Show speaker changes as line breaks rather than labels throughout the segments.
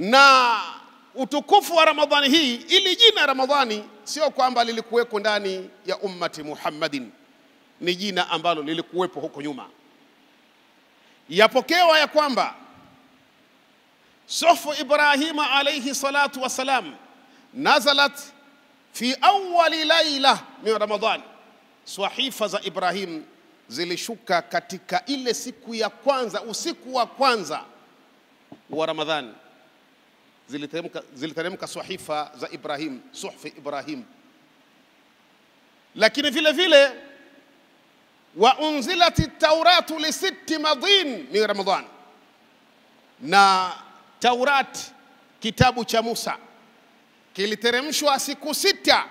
Na utukufu wa Ramadhani hii, ili jina Ramadhani sio kwamba lilikuweko ndani ya ummati Muhammadin, ni jina ambalo lilikuwepo huko nyuma. Yapokewa ya kwamba suhfu Ibrahim alayhi salatu wasalam nazalat fi awwali layla min Ramadhan. Sahifa za Ibrahim zilishuka katika ile siku ya kwanza, usiku wa kwanza wa Ramadhan. Ziliteremka sahifa za Ibrahim, suhfi Ibrahim. Lakini vile vile wa unzilati tauratu li 6 madhin min Ramadhan, na Taurat, kitabu cha Musa, kiliteremshwa siku 6,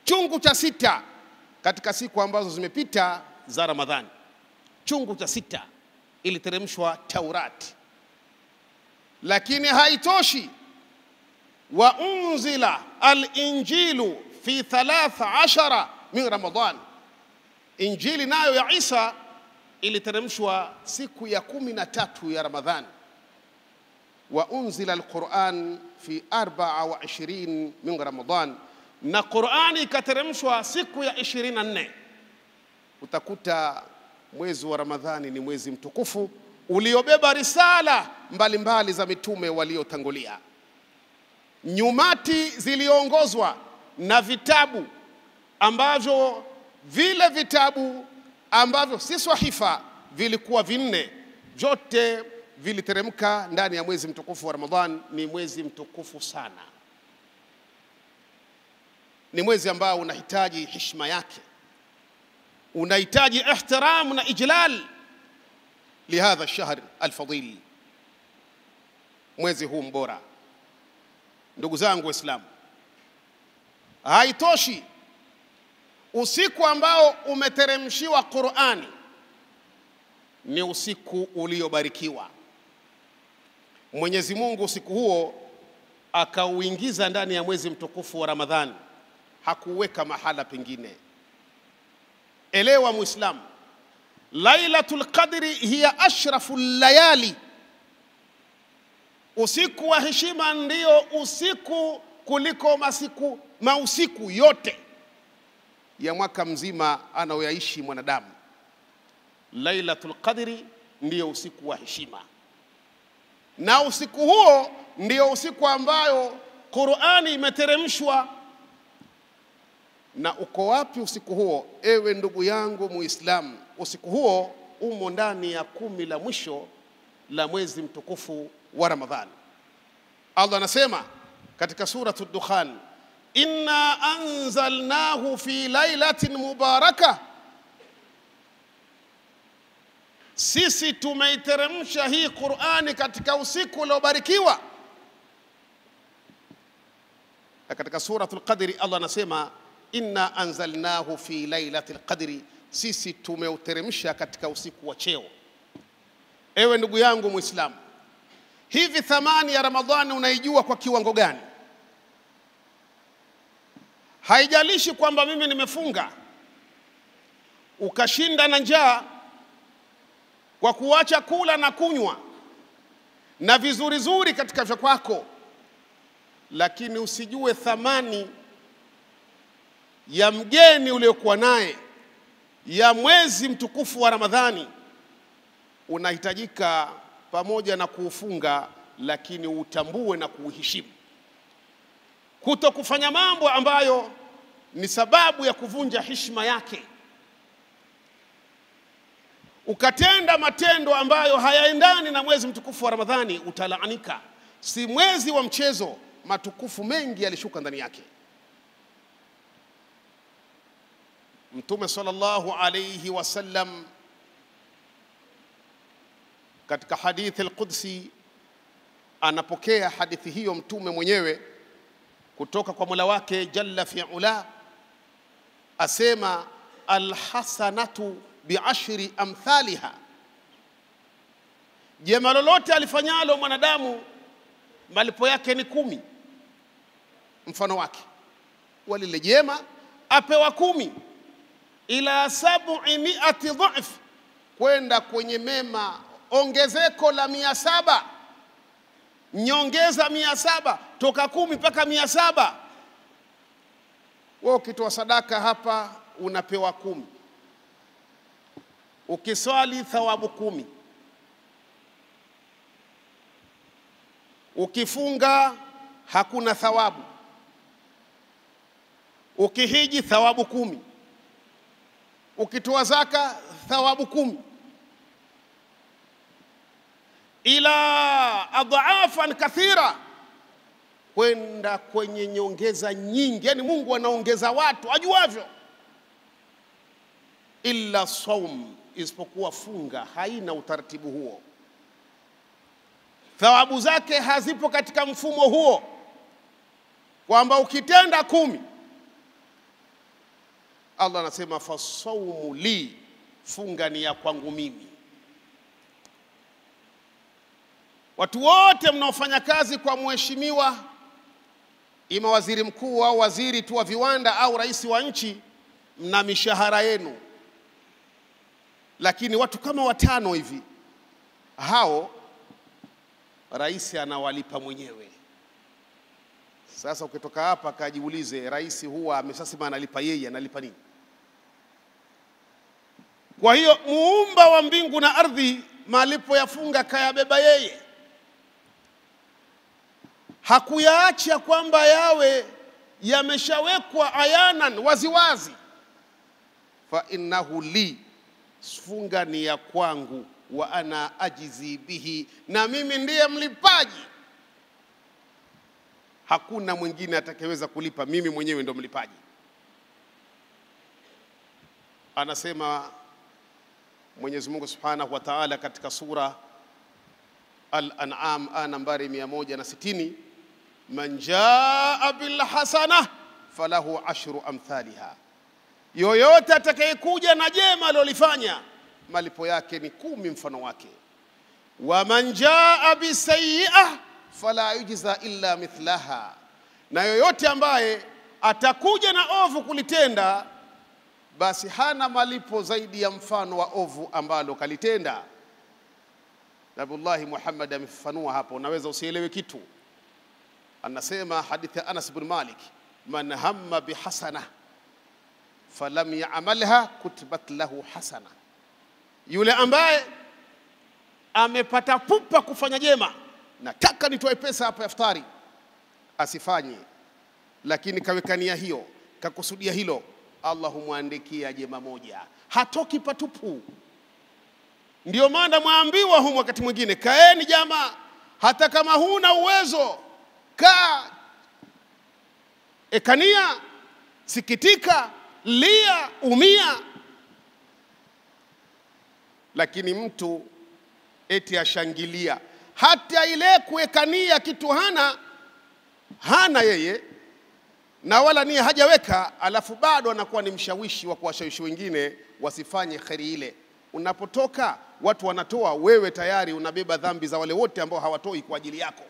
chungu cha 6 katika siku ambazo zimepita za Ramadhani. Chungu cha 6 iliteremshwa Taurat. Lakini haitoshi, wa unzila al-injilu fi 13 min Ramadhan. Injili nayo ya Isa iliteremshwa siku ya 13 ya Ramadhani. Wa unzila al-Quran fi 24 min Ramadhan, na Qur'ani ikateremshwa siku ya 24. Utakuta mwezi wa Ramadhani ni mwezi mtukufu uliobeba risala mbalimbali za mitume waliotangulia. Nyumati ziliongozwa na vitabu ambavyo, vile vitabu ambavyo si sahifa vilikuwa 4, vyote viliteremka ndani ya mwezi mtukufu wa Ramadhan. Ni mwezi mtukufu sana, ni mwezi ambao unahitaji heshima yake, unahitaji ihtiram na ijlal lihadha ash-shahr al-fadil, mwezi huu mbora. Ndugu zangu Waislamu, haitoshi usiku ambao umeteremshiwa Qur'ani ni usiku uliobarikiwa. Mwenyezi Mungu usiku huo akauingiza ndani ya mwezi mtukufu wa Ramadhani, hakuweka mahala pengine. Elewa Muislamu, Lailatul Qadri hiya ashraful layali. Usiku wa heshima ndio usiku kuliko mausiku yote ya mwaka mzima anaoyaishi mwanadamu. Lailatul Qadri ndio usiku wa heshima, na usiku huo ndio usiku ambayo Qur'ani imeteremshwa. Na uko wapi usiku huo, ewe ndugu yangu Muislamu? Usiku huo umo ndani ya 10 la mwisho la mwezi mtukufu wa Ramadhani. Allah anasema katika suratu Dukhan, inna anzalnahu fi lailatin mubarakah, sisi tumeiteremsha hii Qur'ani katika usiku uliobarikiwa. Na katika suratul Qadri Allah anasema inna anzalnahu fi lailatil qadri, sisi tumeuteremsha katika usiku wa cheo. Ewe ndugu yangu Muislamu, hivi thamani ya Ramadhani unaijua kwa kiwango gani? Haijalishi kwamba mimi nimefunga ukashinda na njaa kwa kuacha kula na kunywa na vizuri zuri katika vya kwako, lakini usijue thamani ya mgeni uliokuwa naye, ya mwezi mtukufu wa Ramadhani. Unahitajika pamoja na kuufunga, lakini utambue na kuuheshimu. Kutokufanya mambo ambayo ni sababu ya kuvunja heshima yake, ukatenda matendo ambayo hayaendani na mwezi mtukufu wa Ramadhani, utalaanika. Si mwezi wa mchezo, matukufu mengi yalishuka ndani yake. Mtume sallallahu alayhi wasallam katika hadithi al-Qudsi anapokea hadithi hiyo mtume mwenyewe kutoka kwa Mola wake jalla fi'ala, asema alhasanatu bi'ashri amthaliha. Jema lolote alifanyalo mwanadamu malipo yake ni 10 mfano wake. Walile jema apewa 10 ila 700 dha'f, kwenda kwenye mema ongezeko la 700. nyongeza 700, toka 10 mpaka 700. Wewe ukitoa sadaka hapa unapewa 10, ukiswali thawabu 10, ukifunga hakuna thawabu, ukihiji thawabu 10, ukitoa zaka thawabu 10, ila adhaafan kathira, kwenda kwenye nyongeza nyingi. Yani Mungu anaongeza watu ajuavyo. Illa saum, isipokuwa funga haina utaratibu huo, thawabu zake hazipo katika mfumo huo, kwamba ukitenda 10 Allah anasema fasaumu li, funga ni ya kwangu mimi. Watu wote mnaofanya kazi kwa mheshimiwa, ima waziri mkuu au waziri tu wa viwanda au rais wa nchi, mna mishahara yenu, lakini watu kama 5 hivi, hao rais anawalipa mwenyewe. Sasa ukitoka hapa kajiulize, rais huwa ameshasema analipa yeye, analipa nini? Kwa hiyo muumba wa mbingu na ardhi malipo ya funga kayabeba yeye, hakuyaacha kwamba yawe yameshawekwa ayanan, waziwazi. Fa innahu li, funga ni ya kwangu, wa ana ajizi bihi, na mimi ndiye mlipaji. Hakuna mwingine atakayeweza kulipa, mimi mwenyewe ndo mlipaji. Anasema Mwenyezi Mungu Subhanahu wa Ta'ala katika sura Al-An'am aya nambari 160, man jaa bil hasana falahu ashru amthaliha, yoyote atakayekuja na jema alilofanya malipo yake ni 10 mfano wake. Wa man jaa bisayyi'ah fala yujza illa mithlaha, na yoyote ambaye atakuja na ovu kulitenda, basi hana malipo zaidi ya mfano wa ovu ambalo kalitenda. Nabiullahi Muhammad amefafanua hapo, unaweza usielewe kitu. Anasema hadithi ya Anas ibn Malik, man hamma bihasana falam ya'malha kutibat lahu hasana, yule ambaye amepata pupa kufanya jema, nataka nitoe pesa hapa iftari, asifanye, lakini kawekania hiyo, kakusudia hilo, Allah humwandikia jema moja, hatoki patupu. Ndio maana mwambiwa humu wakati mwingine, kaeni jamaa, hata kama huna uwezo, kaa, ekania, sikitika, lia, umia. Lakini mtu eti ashangilia, hata ile kuekania kitu hana yeye, na wala nia hajaweka, alafu bado anakuwa ni mshawishi wa kuwashawishi wengine wasifanye khairi ile. Unapotoka watu wanatoa, wewe tayari unabeba dhambi za wale wote ambao hawatoi kwa ajili yako,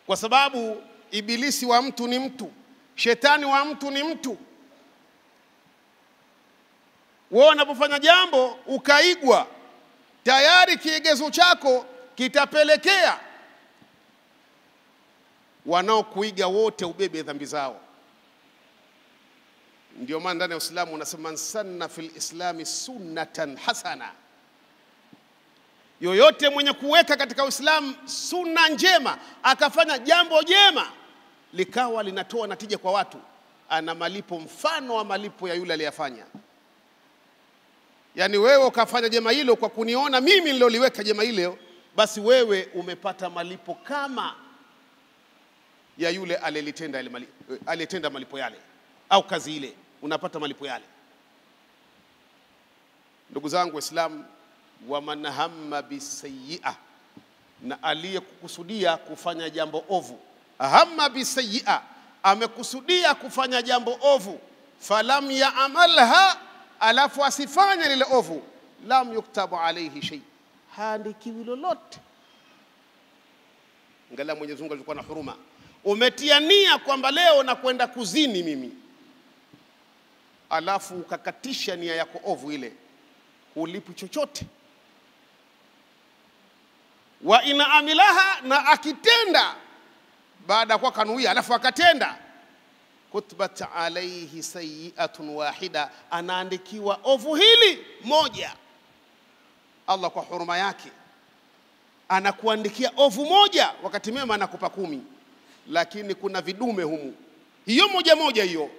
kwa sababu ibilisi wa mtu ni mtu, shetani wa mtu ni mtu. Wewe unapofanya jambo ukaigwa, tayari kiegezo chako kitapelekea wanaokuiga wote ubebe dhambi zao. Ndio maana ndani ya Uislamu unasema sanna fil islami sunnatan hasana, yoyote mwenye kuweka katika Uislamu sunna njema, akafanya jambo jema likawa linatoa natija kwa watu, ana malipo mfano wa malipo ya yule aliyefanya. Yani wewe ukafanya jema hilo kwa kuniona mimi niloliweka jema hilo, basi wewe umepata malipo kama ya yule aliyetenda malipo yale, au kazi ile unapata malipo yale. Ndugu zangu Waislamu, wa man hamma bisayyi'ah, na aliyekukusudia kufanya jambo ovu, hamma bisayyi'ah, amekusudia kufanya jambo ovu, falam ya'malha, alafu asifanye lile ovu, lam yuktabu alayhi shay, haandikiwi lolote. Angalia Mwenyezi Mungu alikuwa na huruma. Umetia nia kwamba leo nakwenda kuzini mimi, alafu ukakatisha nia yako ovu ile, ulipi chochote. wa ina amilaha, na akitenda baada kwa kanuia alafu akatenda, kutbat alayhi sayi'atun wahida, anaandikiwa ovu hili moja. Allah kwa huruma yake anakuandikia ovu moja, wakati mema anakupa 10, lakini kuna vidume humu, hiyo moja moja hiyo,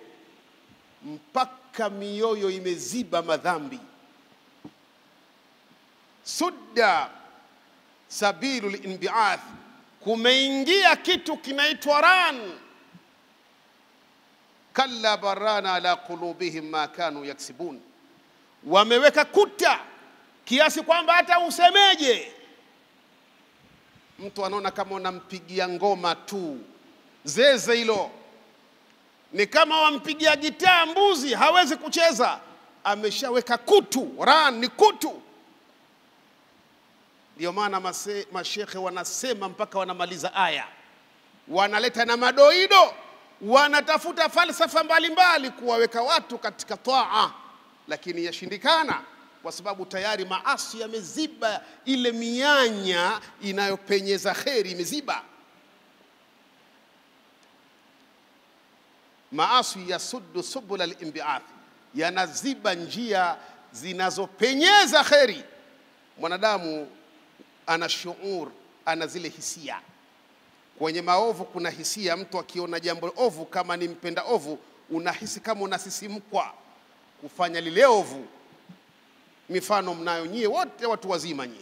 mpaka mioyo imeziba madhambi. Sudda sabilul inbi'ath, kumeingia kitu kinaitwa ran. Kalla barana ala qulubihim ma kanu yaksibun, wameweka kuta kiasi kwamba hata usemeje mtu anaona kama unampigia ngoma tu, zeze hilo. Ni kama wampigia gitaa mbuzi, hawezi kucheza, ameshaweka kutu. Ran ni kutu. Ndio maana mashekhe wanasema mpaka wanamaliza aya, wanaleta na madoido, wanatafuta falsafa mbalimbali kuwaweka watu katika taa, lakini yashindikana, kwa sababu tayari maasi yameziba ile mianya inayopenyeza kheri, imeziba. Maasi yasuddu subul al-inbi'ath, yanaziba njia zinazopenyeza kheri. Mwanadamu ana shuur, ana zile hisia. Kwenye maovu kuna hisia, mtu akiona jambo ovu, kama ni mpenda ovu, unahisi kama unasisimkwa kufanya lile ovu. Mifano mnayo nyie wote, watu wazima nyie.